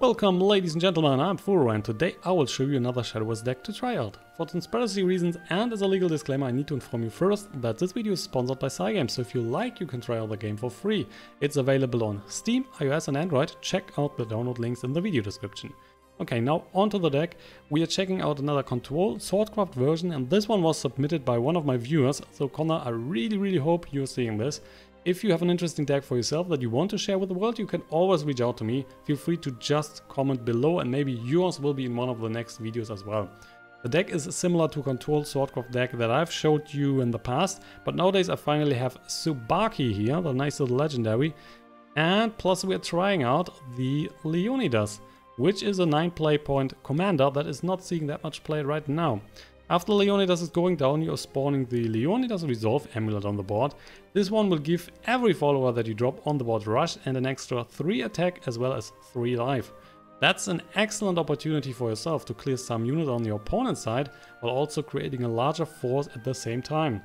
Welcome ladies and gentlemen, I'm Furo and today I will show you another Shadowverse deck to try out. For transparency reasons and as a legal disclaimer I need to inform you first that this video is sponsored by Cygames, so if you like you can try out the game for free. It's available on Steam, iOS and Android. Check out the download links in the video description. Okay, now onto the deck. We are checking out another Control SWORDCRAFT version and this one was submitted by one of my viewers, so Connor, I really hope you're seeing this. If you have an interesting deck for yourself that you want to share with the world, you can always reach out to me. Feel free to just comment below and maybe yours will be in one of the next videos as well. The deck is similar to Control SWORDCRAFT deck that I've showed you in the past, but nowadays I finally have Tsubaki here, the nice little legendary. And plus we are trying out the Leonidas, which is a 9 play point commander that is not seeing that much play right now. After Leonidas is going down, you are spawning the Leonidas Resolve Amulet on the board. This one will give every follower that you drop on the board rush and an extra 3 attack as well as 3 life. That's an excellent opportunity for yourself to clear some unit on your opponent's side while also creating a larger force at the same time.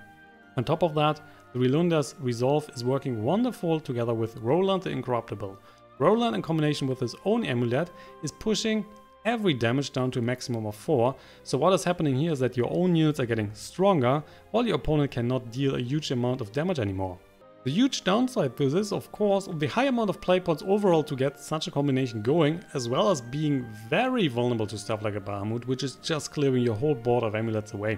On top of that, the Leonidas Resolve is working wonderful together with Roland the Incorruptible. Roland, in combination with his own amulet, is pushing every damage down to a maximum of 4, so what is happening here is that your own units are getting stronger, while your opponent cannot deal a huge amount of damage anymore. The huge downside to this is, of course, the high amount of play points overall to get such a combination going, as well as being very vulnerable to stuff like a Bahamut, which is just clearing your whole board of amulets away.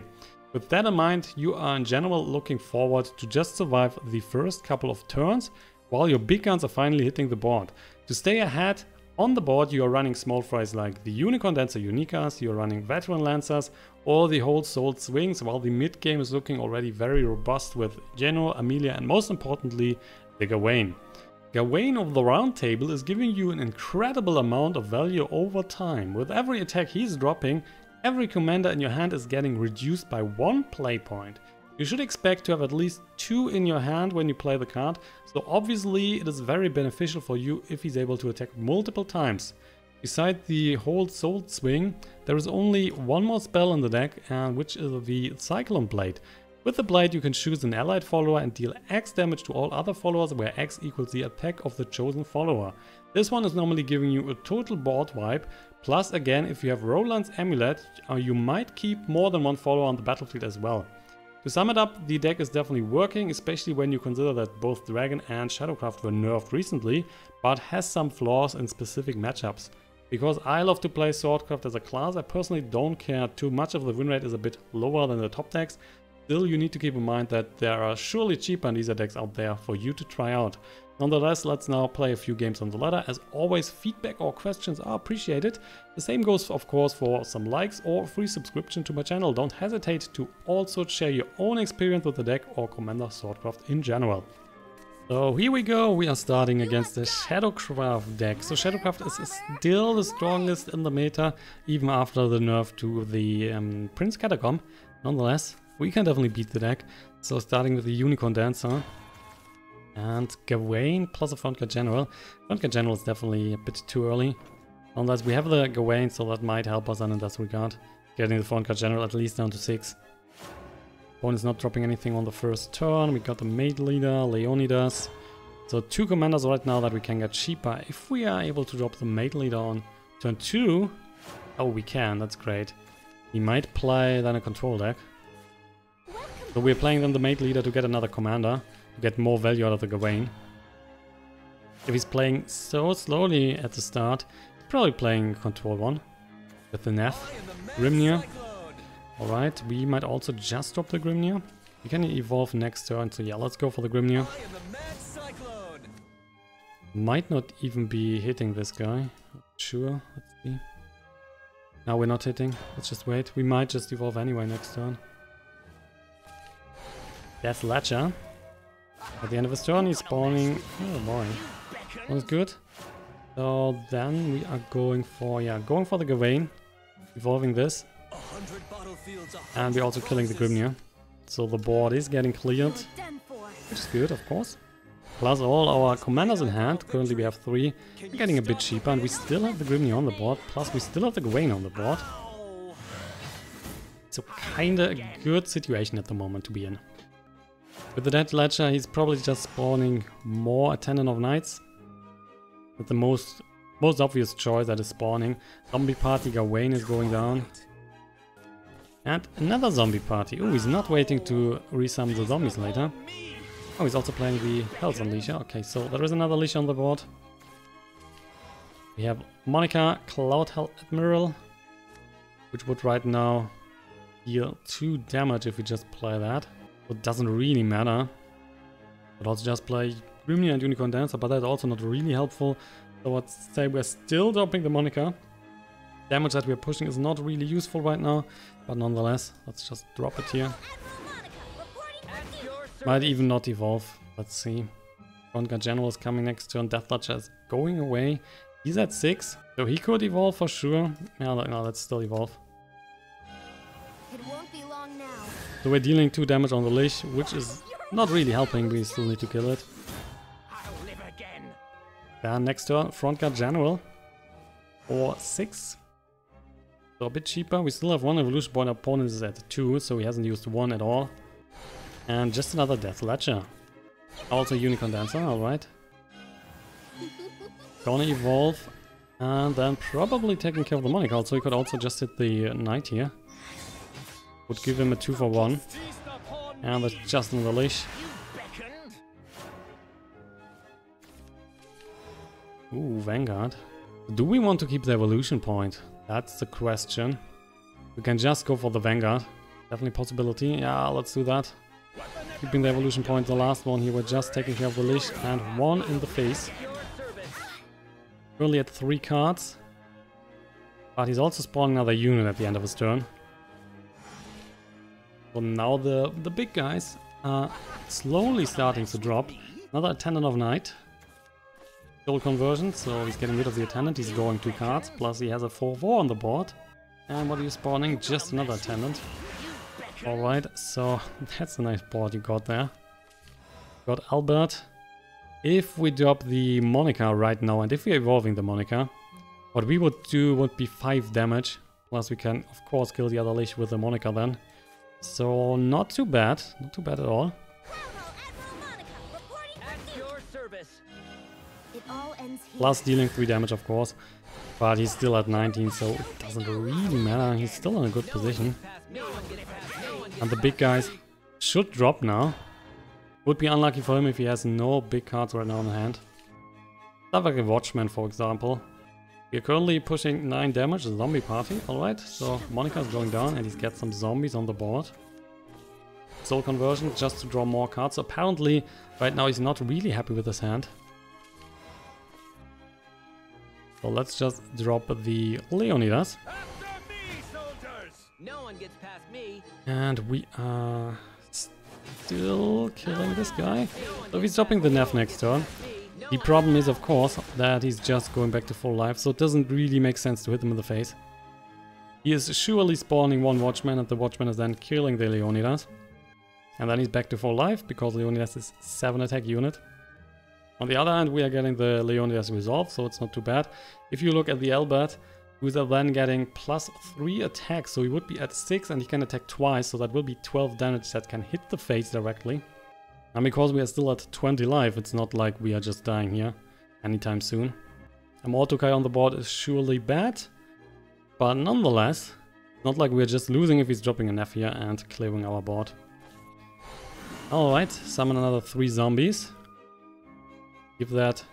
With that in mind, you are in general looking forward to just survive the first couple of turns, while your big guns are finally hitting the board. To stay ahead, on the board you are running small fries like the Unicondenser Unicas, you are running Veteran Lancers or the Whole Souled Swings, while the mid game is looking already very robust with Jeno, Amelia and most importantly the Gawain. Gawain of the Round Table is giving you an incredible amount of value over time. With every attack he's dropping, every commander in your hand is getting reduced by 1 play point. You should expect to have at least 2 in your hand when you play the card, so obviously it is very beneficial for you if he's able to attack multiple times. Beside the Whole Souled Swing, there is only one more spell in the deck, which is the Cyclone Blade. With the blade you can choose an allied follower and deal X damage to all other followers where X equals the attack of the chosen follower. This one is normally giving you a total board wipe, plus again if you have Roland's Amulet you might keep more than one follower on the battlefield as well. To sum it up, the deck is definitely working, especially when you consider that both Dragon and Shadowcraft were nerfed recently, but has some flaws in specific matchups. Because I love to play SWORDCRAFT as a class, I personally don't care too much if the win rate is a bit lower than the top decks. Still, you need to keep in mind that there are surely cheaper and easier decks out there for you to try out. Nonetheless, let's now play a few games on the ladder. As always, feedback or questions are appreciated. The same goes of course for some likes or free subscription to my channel. Don't hesitate to also share your own experience with the deck or Commander SWORDCRAFT in general. So here we go, we are starting against the Shadowcraft deck. So Shadowcraft is still the strongest in the meta, even after the nerf to the Prince Catacomb. Nonetheless, we can definitely beat the deck. So starting with the Unicondenser and Gawain plus a Frontguard General. Frontguard General is definitely a bit too early. Unless we have the Gawain, so that might help us in this regard. Getting the Frontguard General at least down to 6. Opponent's not dropping anything on the first turn. We got the Maid Leader, Leonidas. So 2 commanders right now that we can get cheaper. If we are able to drop the Maid Leader on turn 2... Oh, we can, that's great. He might play then a control deck. So we're playing then the Maid Leader to get another commander. Get more value out of the Gawain. If he's playing so slowly at the start, he's probably playing control 1 with the Neth. Grimnir. Alright, we might also just drop the Grimnir. We can evolve next turn, so yeah, let's go for the Grimnir. Might not even be hitting this guy. Not sure, let's see. Now we're not hitting, let's just wait. We might just evolve anyway next turn. Death Ledger. At the end of his turn, he's spawning. Oh boy, that's good. So then we are going for the Gawain, evolving this, and we're also killing the Grimnir. So the board is getting cleared, which is good, of course. Plus all our commanders in hand. Currently we have 3, getting a bit cheaper, and we still have the Grimnir on the board. Plus we still have the Gawain on the board. So kinda a good situation at the moment to be in. With the Death Ledger, he's probably just spawning more Attendant of Knights. With the most most obvious choice that is spawning. Zombie party Gawain is going down. And another zombie party. Oh, he's not waiting to resummon the zombies later. Oh, he's also playing the Hell's Unleasher. Okay, so there is another leash on the board. We have Monika, Cloud Hell Admiral, which would right now deal 2 damage if we just play that. So it doesn't really matter. But also just play Grimnir and Unicorn Dancer, but that's also not really helpful. So let's say we're still dropping the Monika. Damage that we're pushing is not really useful right now, but nonetheless, let's just drop it here. Might even not evolve. Let's see. Frontguard General is coming next turn. Deathlodge is going away. He's at 6, so he could evolve for sure. Yeah, no, let's still evolve. It won't be long now. So we're dealing 2 damage on the leash, which is not really helping. We still need to kill it. I'll live again. Yeah, next turn, Frontguard General. For 6. So a bit cheaper. We still have 1 evolution point. Opponent is at 2, so he hasn't used 1 at all. And just another Death Ledger. Also Unicorn Dancer, alright. Gonna evolve. And then probably taking care of the Monika. So he could also just hit the Knight here. Would give him a 2 for 1. And that's just another leash. Ooh, Vanguard. Do we want to keep the evolution point? That's the question. We can just go for the Vanguard. Definitely possibility. Yeah, let's do that. Keeping the evolution point, the last one here, we're just taking care of the leash and 1 in the face. Currently at 3 cards. But he's also spawning another unit at the end of his turn. So now the big guys are slowly starting to drop. Another Attendant of Night. Soul conversion, so he's getting rid of the Attendant. He's drawing 2 cards, plus he has a 4/4 on the board. And what are you spawning? Just another Attendant. Alright, so that's a nice board you got there. Got Albert. If we drop the Monika right now, and if we're evolving the Monika, what we would do would be 5 damage. Plus we can, of course, kill the other leash with the Monika then. So not too bad. Not too bad at all. Plus dealing 3 damage, of course. But he's still at 19, so it doesn't really matter. He's still in a good position. And the big guys should drop now. Would be unlucky for him if he has no big cards right now in hand. Stuff like a Watchman, for example. We're currently pushing 9 damage, a zombie party. Alright, so Monika is going down and he's got some zombies on the board. Soul conversion just to draw more cards. So apparently, right now he's not really happy with his hand. So let's just drop the Leonidas. No one gets past me. And we are still killing this guy. So he's dropping the Neff next turn. The problem is, of course, that he's just going back to full life, so it doesn't really make sense to hit him in the face. He is surely spawning 1 Watchman, and the Watchman is then killing the Leonidas. And then he's back to full life, because Leonidas is 7 attack unit. On the other hand, we are getting the Leonidas resolved, so it's not too bad. If you look at the Albert, who's then getting plus 3 attacks, so he would be at 6 and he can attack twice, so that will be 12 damage that can hit the face directly. And because we are still at 20 life, it's not like we are just dying here anytime soon. A Mortokai on the board is surely bad, but nonetheless, not like we're just losing if he's dropping a Neff here and clearing our board. Alright, summon another 3 zombies. Give that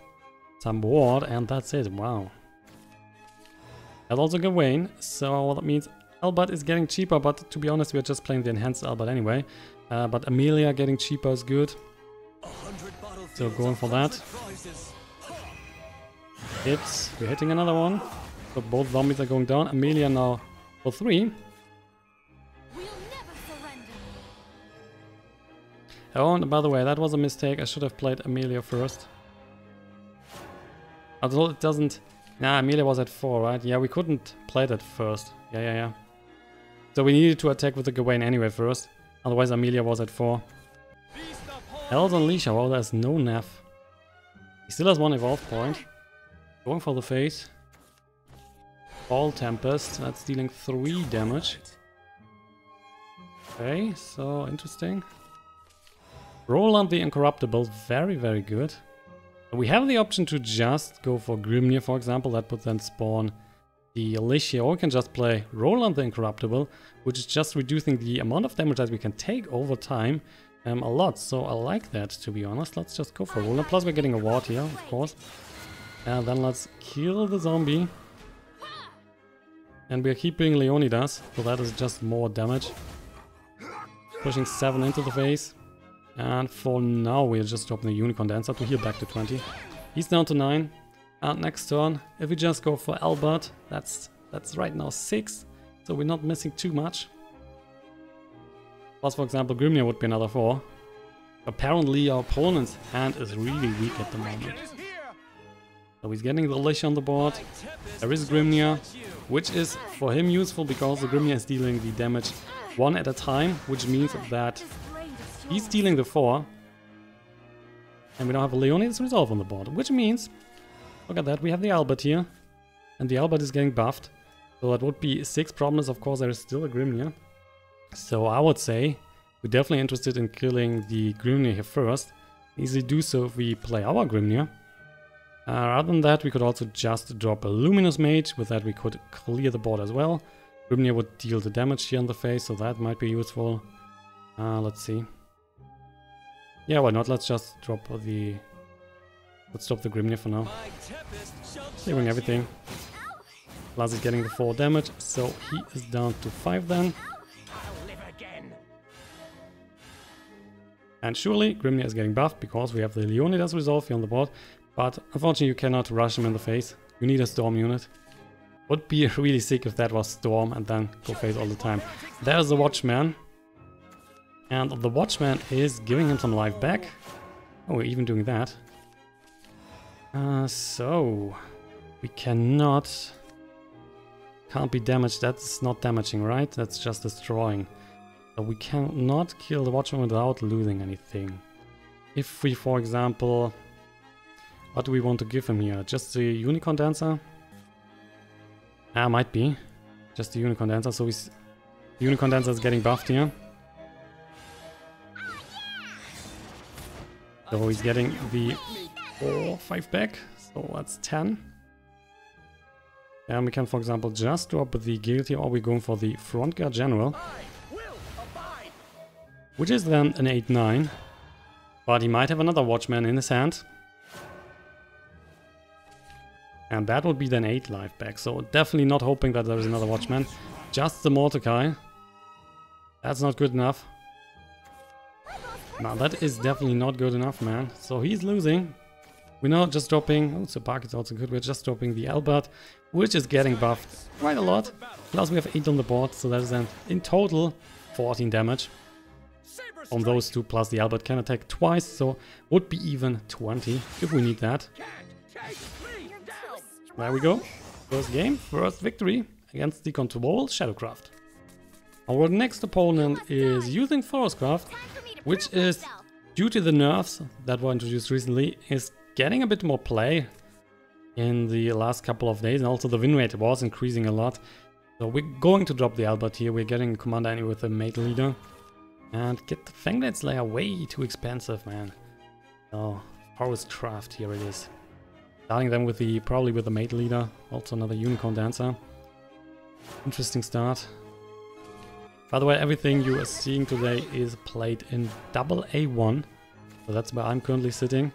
some ward, and that's it. Wow. That's also Gawain, so that means Albert is getting cheaper, but to be honest, we're just playing the enhanced Albert anyway. But Amelia getting cheaper is good. So going for that. Hits. We're hitting another one. So both zombies are going down. Amelia now for 3. Oh, and by the way, that was a mistake. I should have played Amelia first. Although it doesn't... Nah, Amelia was at 4, right? Yeah, we couldn't play that first. Yeah. So we needed to attack with the Gawain anyway first. Otherwise Amelia was at 4. Hell's Unleasher. Wow, there's no Neff. He still has 1 evolve point. Going for the face. All Tempest. That's dealing 3 damage. Okay, so interesting. Roland the Incorruptible. Very, very good. We have the option to just go for Grimnir, for example. That would then spawn the Lich here. Or we can just play Roland the Incorruptible, which is just reducing the amount of damage that we can take over time a lot. So I like that, to be honest. Let's just go for Roland. Plus we're getting a ward here, of course. And then let's kill the zombie. And we're keeping Leonidas, so that is just more damage. Pushing 7 into the face. And for now we're just dropping the Unicorn Dancer to heal back to 20. He's down to 9. And next turn, if we just go for Albert, that's right now 6. So we're not missing too much. Plus, for example, Grimnir would be another 4. Apparently our opponent's hand is really weak at the moment. So he's getting the Lich on the board. There is Grimnir, which is for him useful because the Grimnir is dealing the damage 1 at a time, which means that he's dealing the 4. And we don't have a Leonidas Resolve on the board, which means, look at that, we have the Albert here. And the Albert is getting buffed. So that would be 6 problems. Of course, there is still a Grimnir. So I would say we're definitely interested in killing the Grimnir here first. Easily do so if we play our Grimnir. Other than that, we could also just drop a Luminous Mage. With that, we could clear the board as well. Grimnir would deal the damage here on the face, so that might be useful. Let's see. Yeah, why not? Let's just drop the... Let's drop the Grimnir for now. Clearing everything. Plus he's getting the 4 damage, so he is down to 5 then. And surely Grimnir is getting buffed because we have the Leonidas Resolve here on the board. But unfortunately you cannot rush him in the face. You need a Storm unit. Would be really sick if that was Storm and then go face all the time. There's the Watchman. And the Watchman is giving him some life back. Oh, we're even doing that. So we can't be damaged. That's not damaging, right? That's just destroying. So we cannot kill the Watchman without losing anything. If we, for example, what do we want to give him here? Just the Unicorn Dancer? Might be. Just the Unicorn Dancer. So the Unicorn Dancer is getting buffed here. So he's getting the 5 back. So that's 10. And we can, for example, just drop the Guild here, or we're going for the Frontguard General. Which is then an 8-9. But he might have another Watchman in his hand. And that would be then 8 life back. So definitely not hoping that there is another Watchman. Just the Mordecai. That's not good enough. Now that is definitely not good enough, man. So he's losing. We're now just dropping... Oh, Tsubaki is also good. We're just dropping the Albert, which is getting buffed quite a lot. Plus we have 8 on the board. So that is then in total 14 damage. On those 2, plus the Albert can attack twice. So would be even 20 if we need that. There we go. First game, first victory against the controllable Shadowcraft. Our next opponent is using Forestcraft, which is, due to the nerfs that were introduced recently, is getting a bit more play in the last couple of days, and also the win rate was increasing a lot. So we're going to drop the Albert here. We're getting Commander anyway with the Maid Leader. And get the Fangblade Slayer way too expensive, man. So, Forestcraft, here it is. Starting them with the, probably with the Maid Leader, also another Unicorn Dancer. Interesting start. By the way, everything you are seeing today is played in double A1. So that's where I'm currently sitting.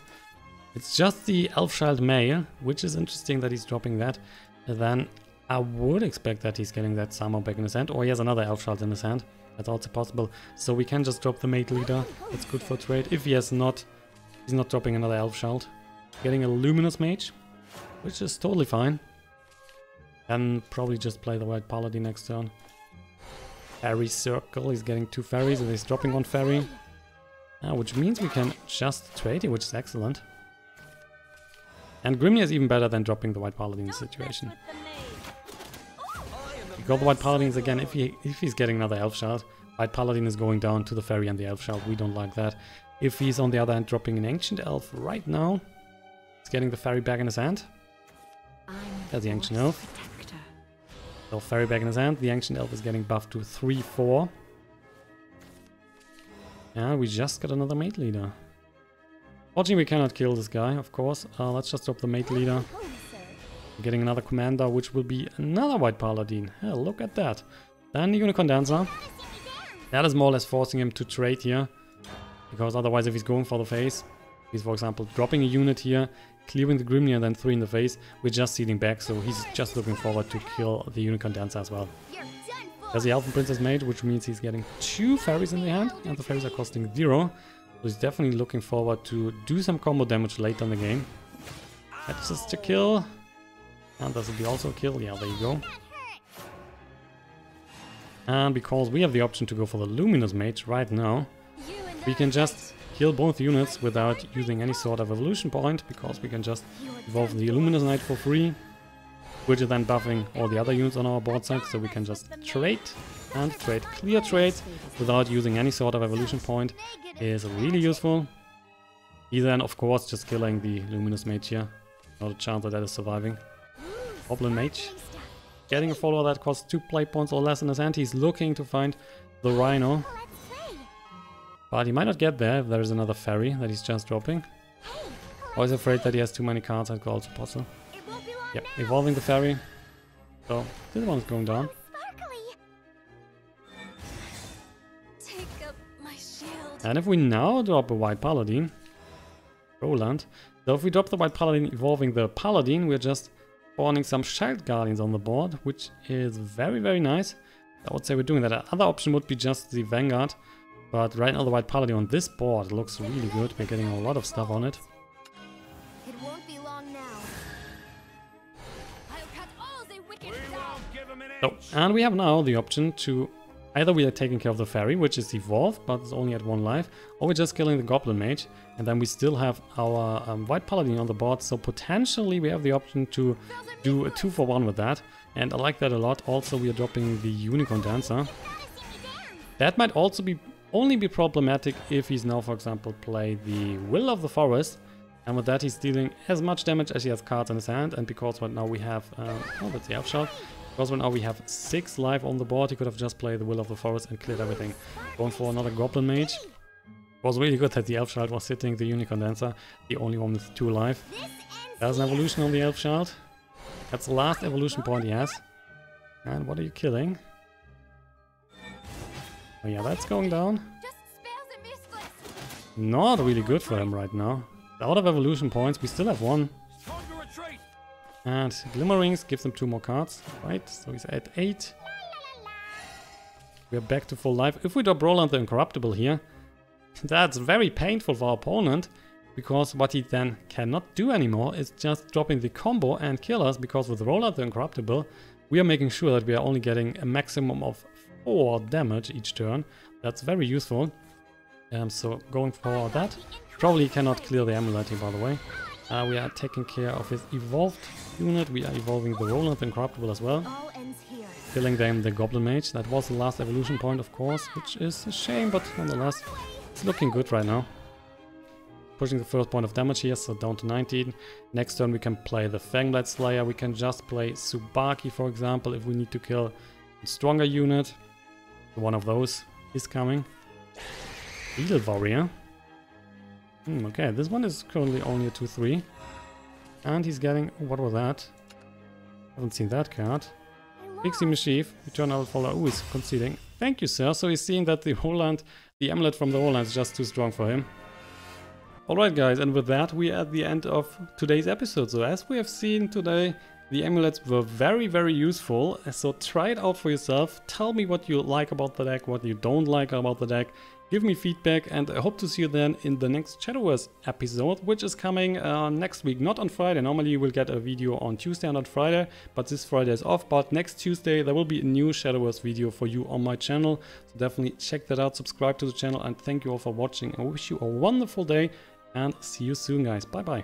It's just the Elfchild Male, which is interesting that he's dropping that. And then I would expect that he's getting that somehow back in his hand. Or he has another Elfchild in his hand. That's also possible. So we can just drop the Maid Leader. It's good for trade. If he has not, he's not dropping another Elfchild. Getting a Luminous Mage, which is totally fine. And probably just play the White Paladin next turn. Fairy Circle, he's getting 2 fairies and he's dropping 1 fairy. Which means we can just trade here, which is excellent. And Grimnir is even better than dropping the White Paladin in this situation. We got the White Paladins again. If he's getting another Elfchild, White Paladin is going down to the fairy and the Elfchild. We don't like that. If he's on the other hand dropping an Ancient Elf right now, he's getting the fairy back in his hand. There's the Ancient Elf. So fairy back in his hand. The Ancient Elf is getting buffed to 3-4. Yeah, we just got another Maid Leader. Fortunately, we cannot kill this guy, of course. Let's just drop the Maid Leader. We're getting another commander, which will be another white Paladin. Hell, look at that. Then the Unicorn Dancer. That is more or less forcing him to trade here. Because otherwise, if he's going for the face, he's, for example, dropping a unit here, clearing the Grimnir and then 3 in the face, we're just sealing back, so he's just looking forward to kill the Unicorn Dancer as well. There's the Elven Princess Mage, which means he's getting 2 fairies in the hand, and the fairies are costing 0. So he's definitely looking forward to do some combo damage later in the game. That's just a kill. And this will be also a kill. Yeah, there you go. And because we have the option to go for the Luminous Mage right now, we can just kill both units without using any sort of evolution point, because we can just evolve the Luminous Knight for free, which is then buffing all the other units on our board side, so we can just trade and trade. Clear trade without using any sort of evolution point is really useful. He then, of course, just killing the Luminous Mage here. Not a chance that is surviving. Goblin Mage. Getting a follower that costs 2 play points or less in his hand. He's looking to find the Rhino. But he might not get there if there is another fairy that he's just dropping. Or he's afraid that he has too many cards, that could also possible. Yep, evolving the fairy. So, this one's going down. And if we now drop a white Paladin, Roland, so if we drop the white Paladin evolving the Paladin, we're just spawning some Shield Guardians on the board, which is very, very nice. I would say we're doing that. Another option would be just the Vanguard, but right now the white Paladin on this board looks really good. We're getting a lot of stuff on it. It won't be long now. I'll cut all the wicked down. So, and we have now the option to either we are taking care of the fairy, which is evolved, but it's only at 1 life, or we're just killing the Goblin Mage, and then we still have our white Paladin on the board, so potentially we have the option to do a 2-for-1 with that, and I like that a lot. Also, we are dropping the Unicorn Dancer. That might also only be problematic if he's now, for example, play the Will of the Forest, and with that he's dealing as much damage as he has cards in his hand, and because right now we have, oh, that's the Elf-Shard. Because right now we have 6 life on the board, he could have just played the Will of the Forest and cleared everything. Going for another Goblin Mage. It was really good that the Elf-Shard was hitting the Unicorn Dancer, the only one with 2 life. There's an evolution on the Elf-Shard. That's the last evolution point he has. And what are you killing? Oh yeah, that's going down. Not really good for him right now. Out of evolution points, we still have 1. And Glimmerings gives him 2 more cards, right? So he's at 8. We're back to full life. If we drop Roland the Incorruptible here, that's very painful for our opponent, because what he then cannot do anymore is just dropping the combo and kill us, because with Roland the Incorruptible, we are making sure that we are only getting a maximum of 4 damage each turn. That's very useful. So going for that. Probably cannot clear the Amulet here, by the way. We are taking care of his evolved unit. We are evolving the Roland the Incorruptible as well. Killing them the Goblin Mage. That was the last evolution point, of course, which is a shame, but nonetheless, it's looking good right now. Pushing the first point of damage here, so down to 19. Next turn we can play the Fangblade Slayer. We can just play Tsubaki, for example, if we need to kill a stronger unit. One of those is coming. Beetle Warrior. Okay, this one is currently only a 2-3. And he's getting... what was that? Haven't seen that card. Pixie Mischief. Return our follower. Oh, he's conceding. Thank you, sir. So he's seeing that the Roland, the Amulet from the Roland is just too strong for him. Alright guys, and with that we are at the end of today's episode. So as we have seen today, the amulets were very, very useful. So try it out for yourself. Tell me what you like about the deck, what you don't like about the deck. Give me feedback, and I hope to see you then in the next Shadowverse episode, which is coming next week, not on Friday. Normally you will get a video on Tuesday and on Friday, but this Friday is off. But next Tuesday there will be a new Shadowverse video for you on my channel. So definitely check that out, subscribe to the channel, and thank you all for watching. I wish you a wonderful day and see you soon, guys. Bye bye.